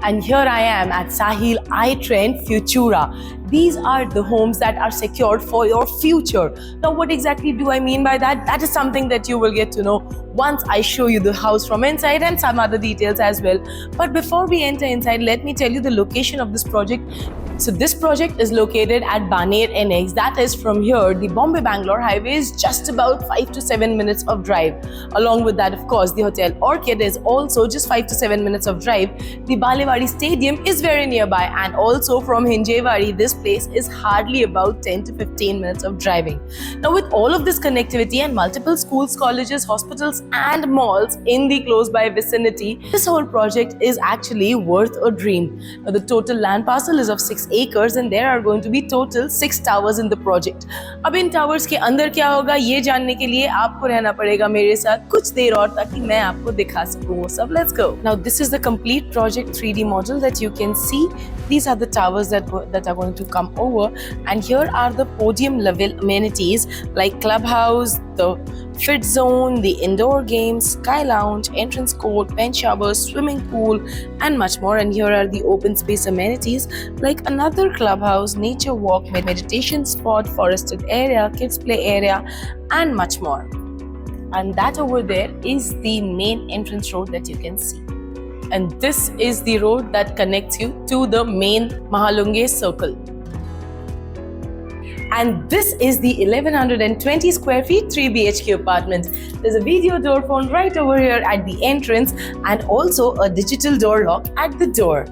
And here I am at Sahil iTrend Futura. These are the homes that are secured for your future. Now, what exactly do I mean by that? That is something that you will get to know once I show you the house from inside and some other details as well. But before we enter inside, let me tell you the location of this project. So this project is located at Baner NX. That is from here, the Bombay-Bangalore highway is just about 5 to 7 minutes of drive. Along with that, of course, the Hotel Orchid is also just 5 to 7 minutes of drive. The Balewadi Stadium is very nearby, and also from Hinjewadi, this place is hardly about 10 to 15 minutes of driving. Now, with all of this connectivity and multiple schools, colleges, hospitals and malls in the close by vicinity, this whole project is actually worth a dream. Now, the total land parcel is of 6 acres and there are going to be total 6 towers in the project. अब इन towers के अंदर क्या होगा ये जानने के लिए आपको रहना पड़ेगा मेरे साथ कुछ देर और ताकि मैं आपको दिखा सकूं वो सब. Let's go. Now this is the complete project 3D model that you can see. These are the towers that are going to come over, and here are the podium level amenities like clubhouse, the fit zone, the indoor games, sky lounge, entrance court, bench showers, swimming pool and much more. And here are the open space amenities like another clubhouse, nature walk, meditation spot, forested area, kids play area and much more. And that over there is the main entrance road that you can see. And this is the road that connects you to the main Mahalunge circle. And this is the 1120 square feet 3 BHK apartment. There's a video door phone right over here at the entrance and also a digital door lock at the door.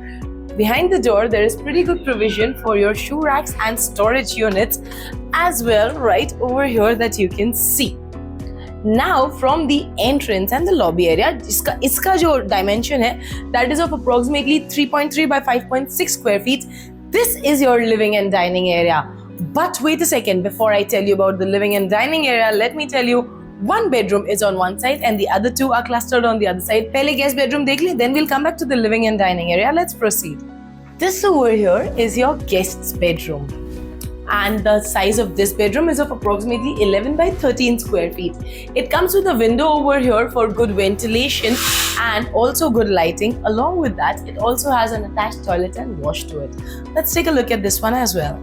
Behind the door, there is pretty good provision for your shoe racks and storage units as well right over here that you can see. Now from the entrance and the lobby area, iska jo dimension hai, that is of approximately 3.3 by 5.6 square feet. This is your living and dining area. But wait a second, before I tell you about the living and dining area, let me tell you, one bedroom is on one side and the other two are clustered on the other side. Pehle guest bedroom dekh liye, then we'll come back to the living and dining area. Let's proceed. This over here is your guest's bedroom. And the size of this bedroom is of approximately 11 by 13 square feet. It comes with a window over here for good ventilation and also good lighting. Along with that, it also has an attached toilet and wash to it. Let's take a look at this one as well.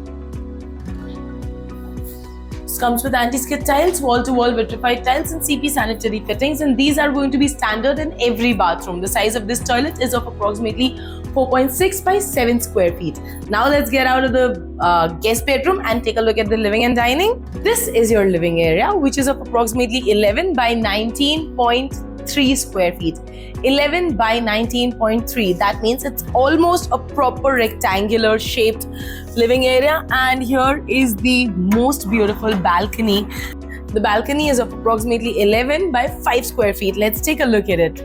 This comes with anti-skid tiles, wall-to-wall vitrified tiles and CP sanitary fittings, and these are going to be standard in every bathroom. The size of this toilet is of approximately 4.6 by 7 square feet. Now let's get out of the guest bedroom and take a look at the living and dining. This is your living area, which is of approximately 11 by 19.3 square feet. 11 by 19.3. That means it's almost a proper rectangular shaped living area. And here is the most beautiful balcony. The balcony is of approximately 11 by 5 square feet. Let's take a look at it.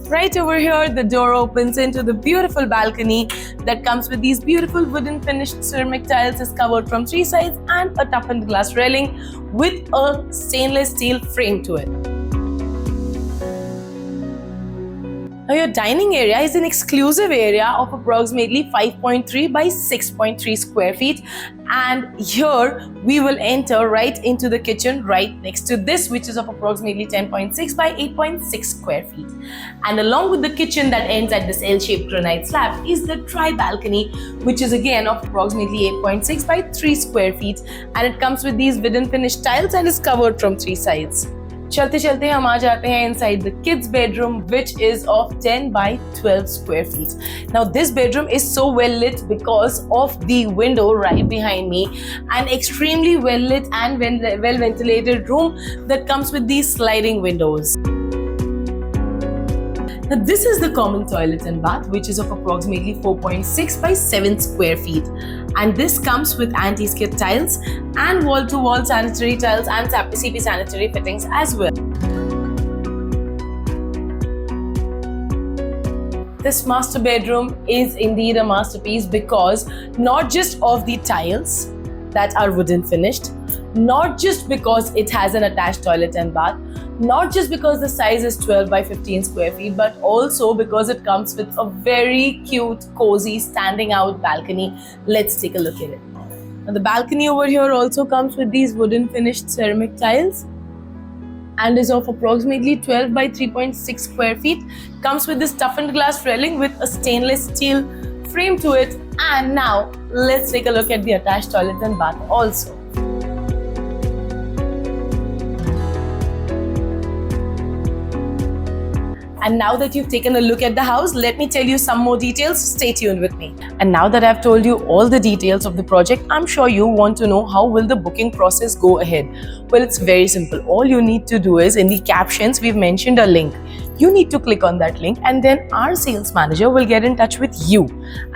Right over here, the door opens into the beautiful balcony that comes with these beautiful wooden finished ceramic tiles, is covered from 3 sides and a toughened glass railing with a stainless steel frame to it. Now your dining area is an exclusive area of approximately 5.3 by 6.3 square feet, and here we will enter right into the kitchen right next to this, which is of approximately 10.6 by 8.6 square feet. And along with the kitchen that ends at this L-shaped granite slab is the tri-balcony, which is again of approximately 8.6 by 3 square feet, and it comes with these wooden finished tiles and is covered from 3 sides. चलते चलते हम आ जाते हैं inside the kids bedroom, which is of 10 by 12 square feet. Now this bedroom is so well lit because of the window right behind me, an extremely well lit and well ventilated room that comes with these sliding windows. Now this is the common toilet and bath, which is of approximately 4.6 by 7 square feet. And this comes with anti-skid tiles and wall-to-wall sanitary tiles and CP sanitary fittings as well. This master bedroom is indeed a masterpiece because not just of the tiles that are wooden finished, not just because it has an attached toilet and bath, not just because the size is 12 by 15 square feet, but also because it comes with a very cute, cozy, standing out balcony. Let's take a look at it. Now the balcony over here also comes with these wooden finished ceramic tiles. and is of approximately 12 by 3.6 square feet. Comes with this toughened glass railing with a stainless steel frame to it. And now let's take a look at the attached toilet and bath also. And now that you've taken a look at the house, let me tell you some more details. Stay tuned with me. And now that I've told you all the details of the project, I'm sure you want to know how will the booking process go ahead. Well, it's very simple. All you need to do is, in the captions, we've mentioned a link. You need to click on that link, and then our sales manager will get in touch with you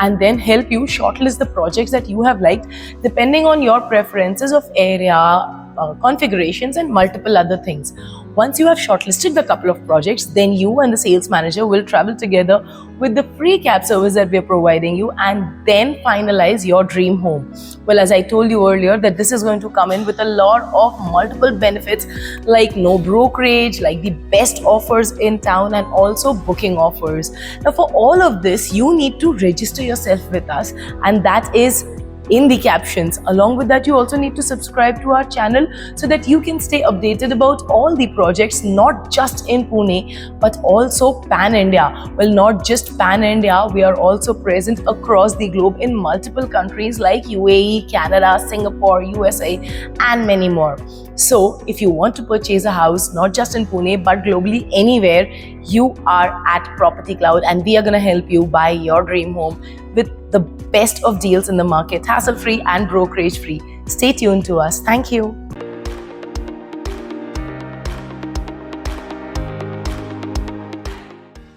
and then help you shortlist the projects that you have liked depending on your preferences of area, configurations and multiple other things. Once you have shortlisted the couple of projects, then you and the sales manager will travel together with the free cab service that we are providing you and then finalize your dream home. Well, as I told you earlier, that this is going to come in with a lot of multiple benefits like no brokerage, like the best offers in town and also booking offers. Now for all of this, you need to register yourself with us, and that is in the captions. Along with that, you also need to subscribe to our channel so that you can stay updated about all the projects, not just in Pune but also pan-India. Well, not just pan-India, we are also present across the globe in multiple countries like UAE, Canada, Singapore, USA and many more. So if you want to purchase a house not just in Pune but globally anywhere, you are at Property Cloud, and we are going to help you buy your dream home with the best of deals in the market, hassle-free and brokerage-free. Stay tuned to us. Thank you.